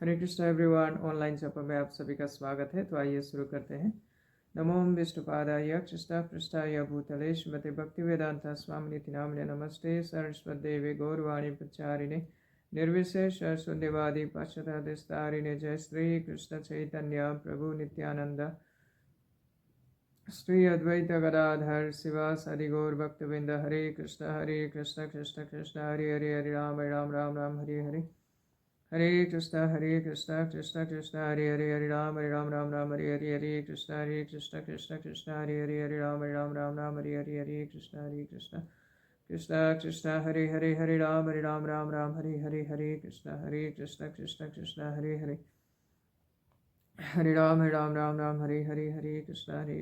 हरे Krishna everyone. Online सफर में आप सभी का स्वागत है। तो आइए शुरू करते हैं। नमो विष्णुपादाय कृष्ण पृष्ठाय भूतले श्रीमते भक्तिवेदांता स्वामिनिति नामिने नमस्ते सरस्वतीदेवे गौरवाणी प्रचारिणे निर्विशेष शून्यवादी पाश्चात्यादिस्तारिणे। जय श्री कृष्ण चैतन्य प्रभु नित्यानंद श्री अद्वैत गदाधर शिवासादि गौर भक्तवृंद। हरे कृष्ण कृष्ण कृष्ण हरे हरे हरे राम राम राम राम हरे हरे। हरे कृष्ण कृष्ण कृष्ण हरे हरे हरे राम राम राम हरे हरे। हरे कृष्ण कृष्ण हरे हरे हरे राम राम राम हरे हरे। हरे कृष्ण कृष्ण कृष्ण हरे हरे हरे राम राम राम हरे हरे। हरे कृष्ण कृष्ण हरे हरे हरे राम राम राम हरे हरे। हरे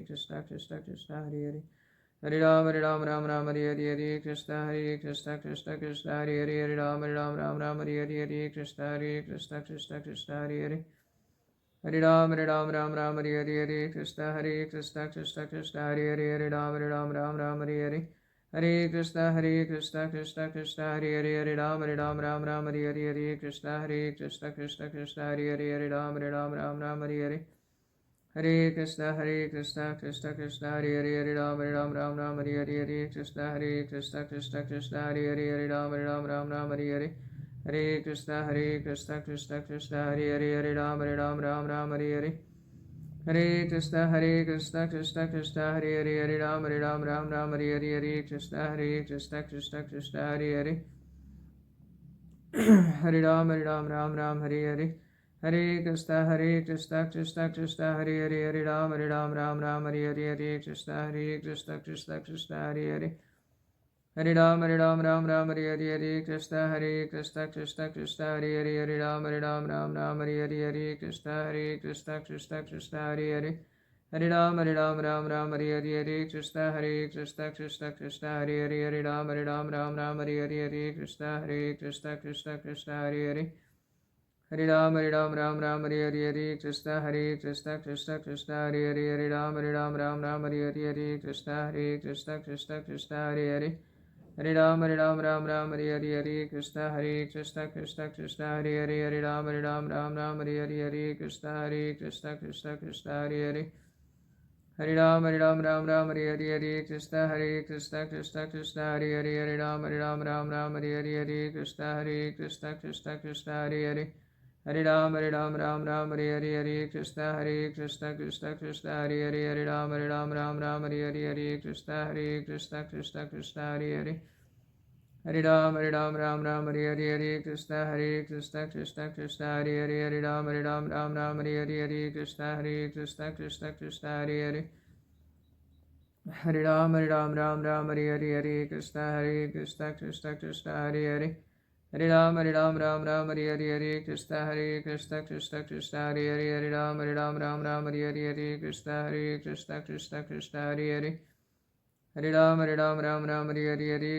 कृष्ण कृष्ण कृष्ण हरे हरे। हरे राम राम राम हरे हरे। हरे कृष्ण कृष्ण हरे हरे। हरे राम राम हरे हरे। हरे कृष्ण कृष्ण हरे हरे। हरे राम राम हरे हरे। हरे कृष्ण कृष्ण हरे हरे। हरे राम राम हरे हरे। हरे कृष्ण कृष्ण हरे हरे। हरे राम राम हरे हरे। हरे कृष्ण कृष्ण हरे हरे। हरे राम राम हरे हरे। हरे कृष्ण कृष्ण हरे हरे। हरे राम राम हरे हरे। हरे कृष्ण कृष्ण हरे हरे। हरे राम राम हरे हरे। हरे कृष्ण कृष्ण हरे हरे। हरे राम राम हरे हरे। हरे कृष्ण कृष्ण हरे हरे। हरे राम राम हरे हरे। हरे कृष्ण कृष्ण हरे हरे। हरे राम राम हरे हरे। हरे कृष्ण कृष्ण हरे हरे। हरे राम राम हरे हरे। हरे कृष्ण कृष्ण हरे हरे। हरे राम राम हरे हरे। हरे कृष्ण कृष्ण हरे हरे। हरे राम राम हरे हरे। हरे कृष्ण कृष्ण हरे हरे। हरे राम राम हरे हरे। हरे कृष्ण कृष्ण हरे हरे। हरे राम राम हरे हरे। हरे कृष्ण कृष्ण हरे हरे। हरे राम राम हरे हरे। हरे कृष्ण कृष्ण हरे हरे। हरे राम राम हरे हरे। हरे कृष्ण कृष्ण हरे हरे। हरे राम राम हरे हरे। हरे कृष्ण कृष्ण हरे हरे। हरे राम राम हरे हरे। हरे कृष्ण कृष्ण हरे हरे। हरे राम राम हरे हरे। हरे कृष्ण कृष्ण हरे हरे। हरे राम राम हरे हरे। हरे कृष्ण कृष्ण हरे हरे। हरे राम राम हरे हरे। हरे कृष्ण कृष्ण हरे हरे। हरे राम राम हरे हरे। हरे कृष्ण कृष्ण हरे हरे। हरे राम राम हरे हरे। हरे कृष्ण कृष्ण हरे हरे। हरे राम राम हरे हरे। हरे कृष्ण कृष्ण हरे हरे। हरे राम राम हरे हरे। हरे कृष्ण कृष्ण हरे हरे। हरे राम राम हरे हरे। हरे कृष्ण कृष्ण हरे हरे। हरे राम राम हरे हरे। हरे कृष्ण हरे हरे। हरे राम राम हरे हरे। हरे कृष्ण कृष्ण हरे हरे। हरे राम राम हरे हरे। हरे कृष्ण हरे हरे। हरे राम राम हरे हरे। हरे कृष्ण हरे हरे। हरे राम राम हरे हरे। हरे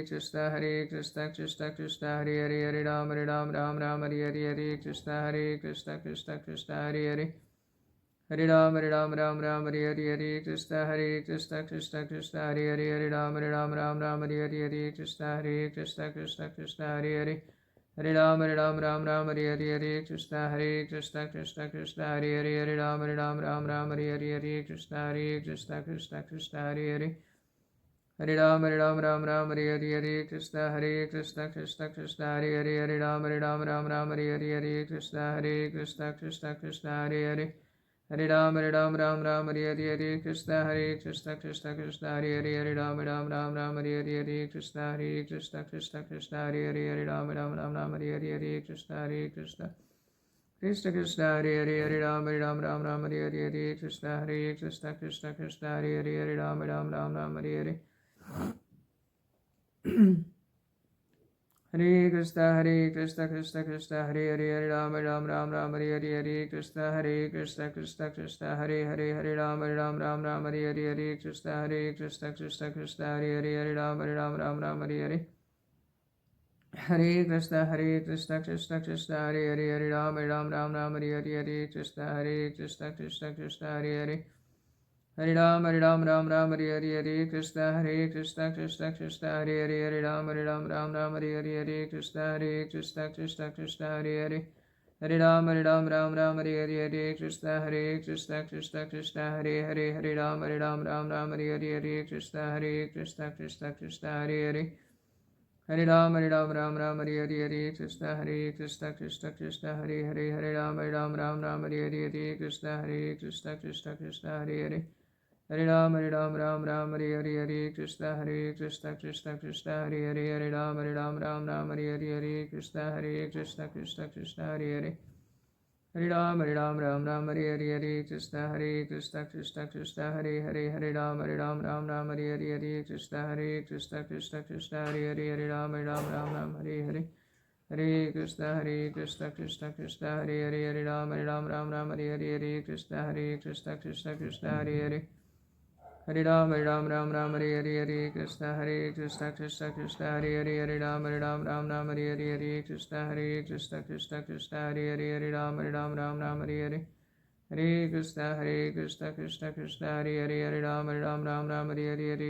कृष्ण हरे हरे। हरे राम राम हरे हरे। हरे कृष्ण हरे हरे। हरे राम राम हरे हरे। हरे कृष्ण हरे हरे। हरे राम राम हरे हरे। हरे कृष्ण हरे हरे। हरे राम राम हरे हरे। हरे कृष्ण हरे हरे। हरे राम राम हरे हरे। हरे कृष्ण हरे हरे। हरे राम राम हरे हरे। हरे कृष्ण हरे हरे। हरे राम राम हरे हरे। हरे कृष्ण कृष्ण हरे हरे। हरे राम राम हरे हरे। हरे कृष्ण कृष्ण हरे हरे। हरे राम राम हरे हरे। हरे कृष्ण कृष्ण हरे हरे। हरे राम राम हरे हरे। हरे कृष्ण कृष्ण हरे हरे। हरे राम राम हरे हरे। हरे कृष्ण कृष्ण हरे हरे। हरे राम राम हरे हरे। हरे कृष्ण कृष्ण हरे हरे। हरे राम राम हरे हरे। हरे कृष्ण कृष्ण हरे हरे। हरे राम हरे हरे। हरे कृष्ण कृष्ण हरे हरे। हरे राम राम हरे हरे। हरे Krishna Krishna Hare Hare. Hare Ram Ram Hare Hare Hare Krishna Krishna Krishna Hare Hare Hare Ram Ram Hare Hare Hare Krishna Krishna Krishna Hare Hare Hare Ram Ram Hare Hare Hare Krishna Krishna Krishna Hare Hare Hare Ram Ram Hare Hare Hare Krishna Krishna Krishna Hare Hare Hare Ram Hare Hare Hare Krishna Krishna Krishna Hare Hare Hare Ram Ram Hare Hare Hare Krishna Krishna Krishna Hare Hare Hare Ram Hare Hare Hare Krishna Krishna Krishna Hare Hare Hare Ram Hare Ram Hare Hare Hare Krishna Krishna Krishna Hare Hare Hare Ram Hare Hare Hare Krishna Krishna Hare Hare Hare Ram Hare Hare Hare Krishna Krishna Krishna Hare Hare Hare Ram Hare Hare Hare Krishna Krishna Krishna Hare Hare Hare Ram Hare Hare Hare Krishna Krishna Krishna Hare Hare Hare Ram Hare Hare Hare Hare Krishna Krishna Krishna Hare Hare Hare Ram Hare Hare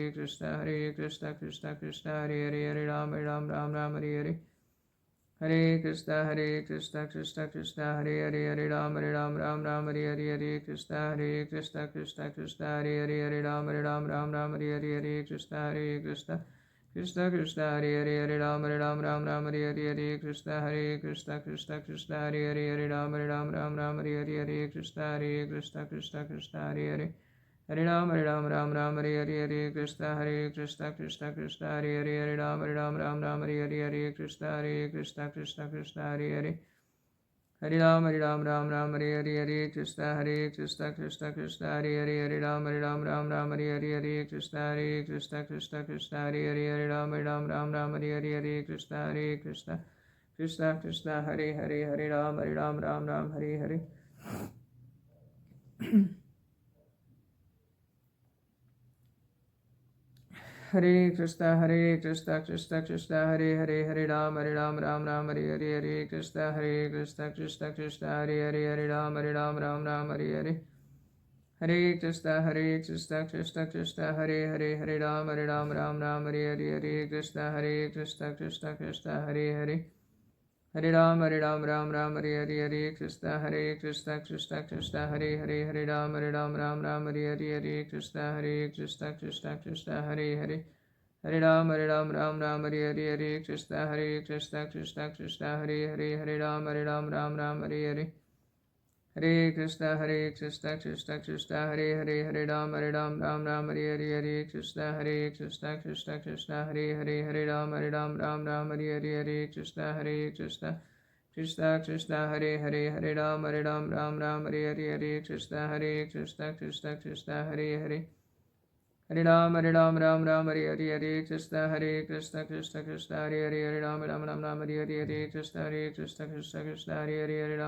Hare Krishna Krishna Krishna Hare Hare Hare Ram Hare Hare Hare Hare Krishna Krishna Krishna Hare Hare Hare Ram Hare Hare Hare Krishna Krishna Krishna Hare Hare Hare Ram Hare Hare Hare Krishna Krishna Krishna Hare Hare Hare Ram Hare Hare Hare Krishna Krishna Hare Hare Hare Ram Hare Hare Hare Krishna Krishna Krishna Hare Hare Hare Ram Hare Hare Hare Krishna Krishna Krishna Hare Hare Hare Ram Hare Hare Hare Krishna Krishna Krishna Hare Hare Hare Ram Hare Hare Hare Krishna Krishna Krishna Hare Hare Hare Ram Hare Hare Hare Krishna Krishna Krishna Hare Hare Hare Ram Hare Hare Hare Krishna Krishna Hare Hare Hare Ram Hare Hare Hare Hare Krishna Krishna Krishna Hare Hare Hare Ram Hare Hare Hare Krishna Krishna Krishna Hare Hare Hare Ram Hare Hare Hare Hare Krishna Krishna Krishna Hare Hare Hare Ram Hare Hare Hare Krishna Krishna Krishna Hare Hare Hare Ram Hare Hare Hare Krishna Krishna Krishna Hare Hare Hare Ram Hare Hare Hare Krishna Krishna Krishna Hare Hare Hare Ram Hare Hare Hare Krishna Krishna Krishna Hare Hare Hare Ram Hare Hare Hare Hare Krishna Krishna Krishna Hare Hare Hare Ram Hare Hare Hare Krishna Krishna Krishna Hare Hare Hare Ram Hare Hare Hare Krishna Krishna Krishna Hare Hare Hare Ram Hare Hare Hare Krishna Krishna Krishna Hare Hare Hare Ram Hare Hare Hare Krishna Krishna Krishna Hare Hare Hare Ram Hare Hare Hare Krishna Krishna Krishna Hare Hare Hare Ram Hare Hare Hare Krishna Krishna Krishna Hare Hare Hare Ram Hare Hare Hare Hare Krishna Krishna Hare Hare Hare Ram Hare Hare Hare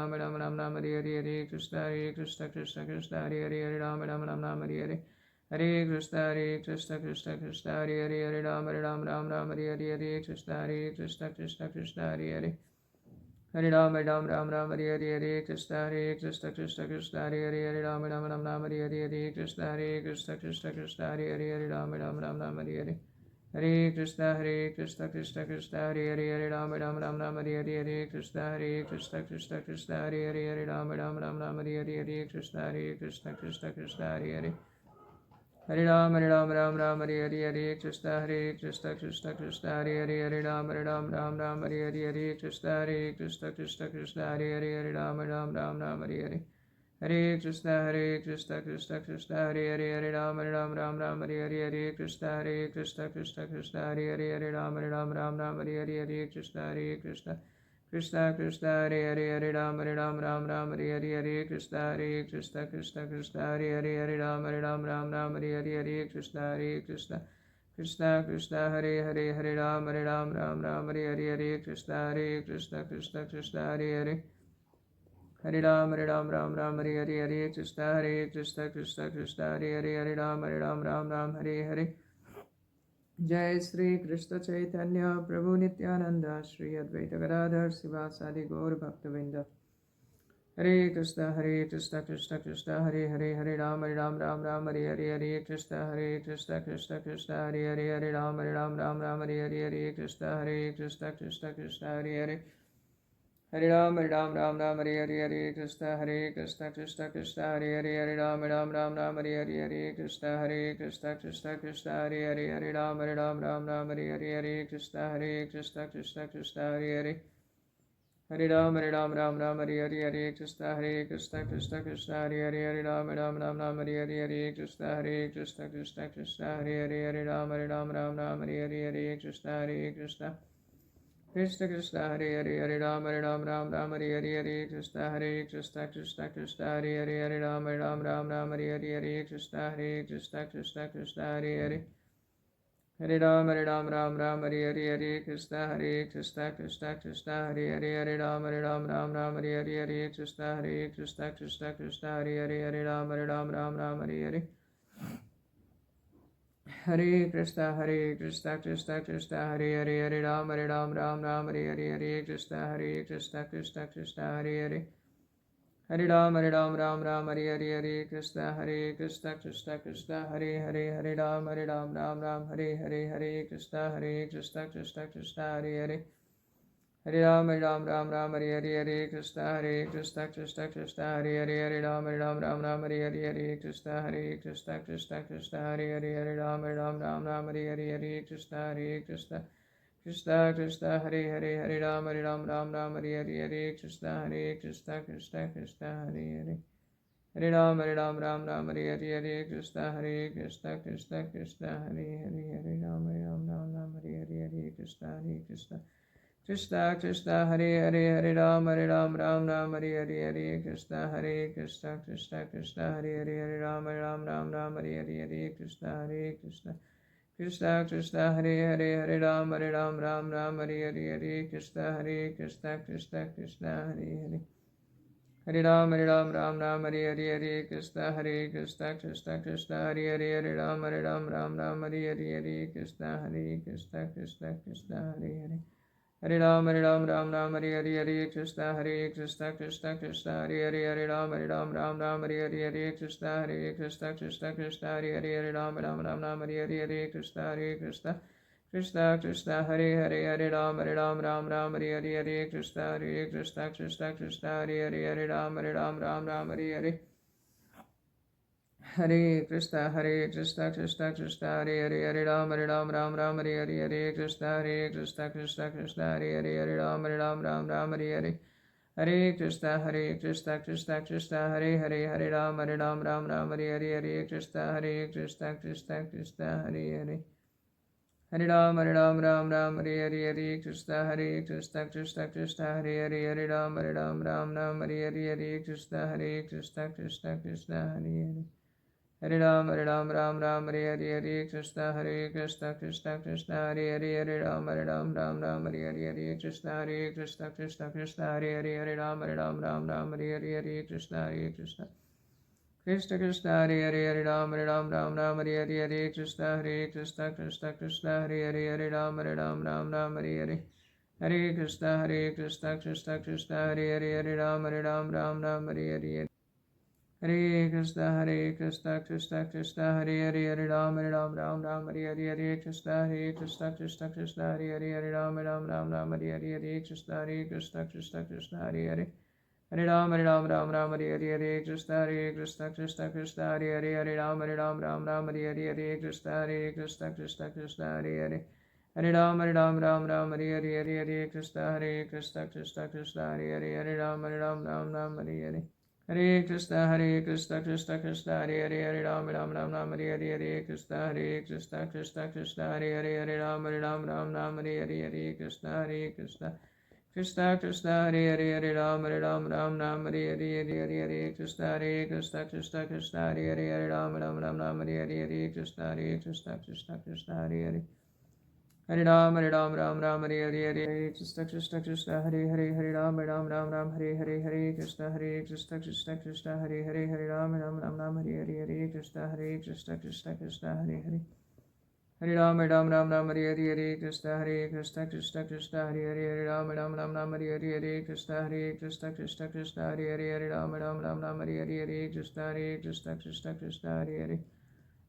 Krishna Krishna Krishna Hare Hare Hare Ram Hare Hare Hare Krishna Krishna Krishna Hare Hare Hare Ram Hare Hare Hare Krishna Krishna Krishna Hare Hare Hare Ram Hare Hare Hare Hare Krishna Krishna Krishna Hare Hare Hare Ram Hare Hare Hare Krishna Krishna Krishna Hare Hare Hare Ram Hare Hare Hare Krishna Krishna Krishna Hare Hare Hare Ram Hare Hare Hare Krishna Krishna Krishna Hare Hare Hare Ram Hare Hare Hare Krishna Krishna Krishna Hare Hare Hare Ram Hare Hare Hare Hare Krishna Krishna Hare Hare Hare Ram Hare Hare Hare Krishna Krishna Krishna Hare Hare Hare Ram Hare Hare Hare Krishna Krishna Krishna Hare Hare Hare Ram Hare Hare Hare Krishna Krishna Krishna Hare Hare Hare Ram Hare Hare Hare Krishna Krishna Krishna Hare Hare Hare Ram Hare Hare Hare Krishna Krishna Krishna Hare Hare Hare Ram Hare Hare Hare Krishna Krishna Krishna Hare Hare Hare Ram Hare Hare Hare Jai Sri Krishna Chaitanya Prabhu Nityananda Sri Advaita Gadadhar Sivasadi Gaur Bhaktavinda Hare Krishna Krishna Krishna Hare Hare Hare Ram Hare Hare Hare Krishna Krishna Krishna Hare Hare Hare Ram Hare Hare Hare Krishna Krishna Krishna Hare Hare Hare Ram Ram Hare Hare Krishna Krishna Krishna Hare Ram Ram Hare Krishna Krishna Krishna Hare Ram Ram Hare Krishna Krishna Hare Hare Ram Hare Krishna Krishna Krishna Hare Ram Hare Krishna Krishna Hare Ram Hare Krishna Krishna Krishna Hare Ram Hare Krishna Krishna Krishna Hare Ram Hare Krishna Krishna Hare Hare Ram Hare Krishna Krishna Krishna Hare Ram Hare Krishna Krishna Hare Ram Hare Hare Krishna Krishna Krishna Hare Ram Hare Krishna Krishna Hare Hare Ram Hare Krishna Krishna Hare Ram Hare Krishna Krishna Hare Hare Ram Hare Krishna Krishna Hare Ram Hare Krishna Krishna Hare Ram Hare Krishna Krishna Hare Ram Hare Krishna Krishna Hare Hare Ram Hare Krishna Krishna Hare Ram Hare Krishna Krishna Hare Ram Hare Krishna Krishna Hare Ram Hare Krishna Krishna Hare Ram Hare Krishna Hare Hare Ram Hare Krishna Krishna Hare Ram Hare Krishna Hare Hare Ram Hare Krishna Krishna Hare Ram Hare Krishna Hare Ram Hare Krishna Krishna Hare Ram Hare Krishna Hare Ram Hare Hare Krishna Krishna Hare Ram Hare Krishna Hare Ram Hare Hare Krishna Krishna Hare Ram Hare Krishna Hare Hare Ram Hare Krishna Krishna Hare Ram Hare Krishna Hare Hare Ram Hare Krishna Krishna Hare Ram Hare Krishna Hare Ram Hare Krishna Krishna Hare Ram Hare Krishna Krishna Hare Ram Hare Hare Krishna Krishna Hare Ram Hare Hare Krishna Krishna Hare Ram Hare Krishna Hare Ram Hare Krishna Hare Hare Ram Hare Krishna Hare Ram Hare Krishna Hare Hare Ram Hare Krishna Hare Ram Hare Hare Krishna Hare Hare Krishna Hare Ram Hare Krishna Hare Ram Hare Krishna Hare Ram Hare Krishna Hare Hare Krishna Hare Ram Hare Krishna Hare Ram Hare Krishna Hare Hare Hare Krishna Hare Ram Hare Krishna Hare Ram Hare Krishna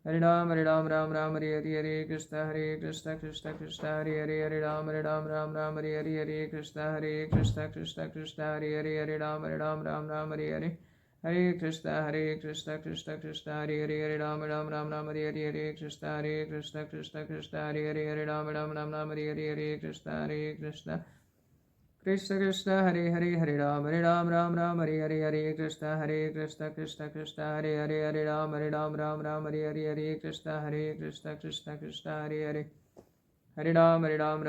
Hare Hare Ram Ram Ram Hare Hare Krishna Krishna Krishna Hare Ram Ram Hare Hare Krishna Krishna Krishna Hare Ram Ram Hare Hare Hare Krishna Krishna Krishna Hare Ram Ram Hare Hare Krishna Krishna Krishna Hare Ram Ram Hare Hare Krishna Krishna Krishna Krishna Hare Ram Ram Hare Hare Krishna Krishna Krishna Hare Ram Ram Hare Hare Krishna Krishna Krishna Hare Ram Ram Hare Hare Krishna Krishna Krishna Hare Ram Ram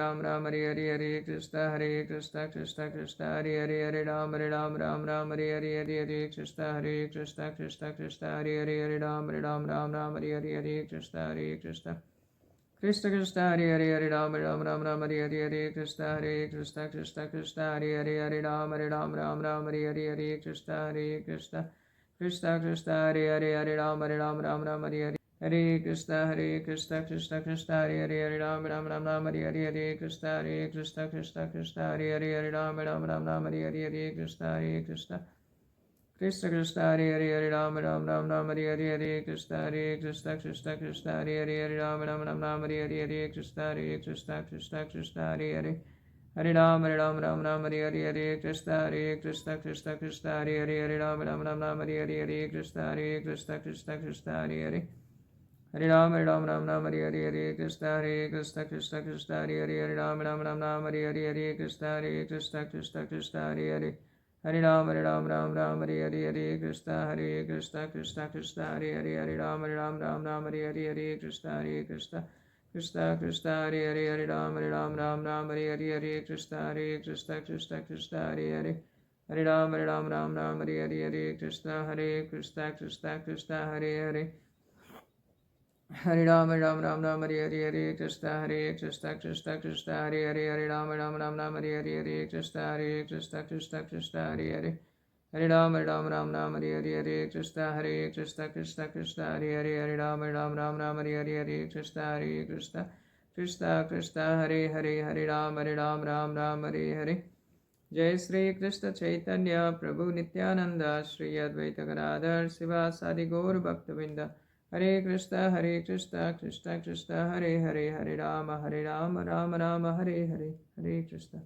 Hare Hare Krishna Krishna Krishna Hare Ram Ram Hare Hare Krishna Krishna Krishna Krishna Hare Ram Ram Hare Hare Krishna Krishna Krishna Hare Ram Ram Hare Hare Krishna Krishna Krishna Hare Ram Ram Hare Hare Krishna Krishna Krishna Hare Ram Ram Hare Hare Krishna Krishna Krishna Hare Ram Ram Hare Hare Krishna Krishna Krishna Krishna Hare Ram Ram Hare Hare Krishna Krishna Krishna Hare Ram Ram Hare Hare Krishna Krishna Krishna Hare Ram Hare Hare Krishna Krishna Hare Ram Ram Hare Hare Krishna Krishna Hare Ram Hare Hare Krishna Krishna Hare Ram Hare Hare Krishna Krishna Hare Hare Ram Hare Hare Krishna Krishna Hare Ram Hare Hare Krishna Krishna Hare Ram Hare Hare Krishna Krishna Hare Ram Hare Hare Krishna Krishna Hare Hare Ram Hare Hare Krishna Krishna Hare Ram Hare Hare Krishna Krishna Hare Hare Ram Hare Hare Krishna Krishna Hare Ram Hare Hare Krishna Krishna Hare Ram Hare Hare Jai Sri Krishna Chaitanya Prabhu Nityananda Shri Advaita Gadadhar Sivasadi Gaur Bhaktavinda Hare Krishna Krishna Krishna Hare Hare Hare Rama Rama Rama Hare Hare Hare Krishna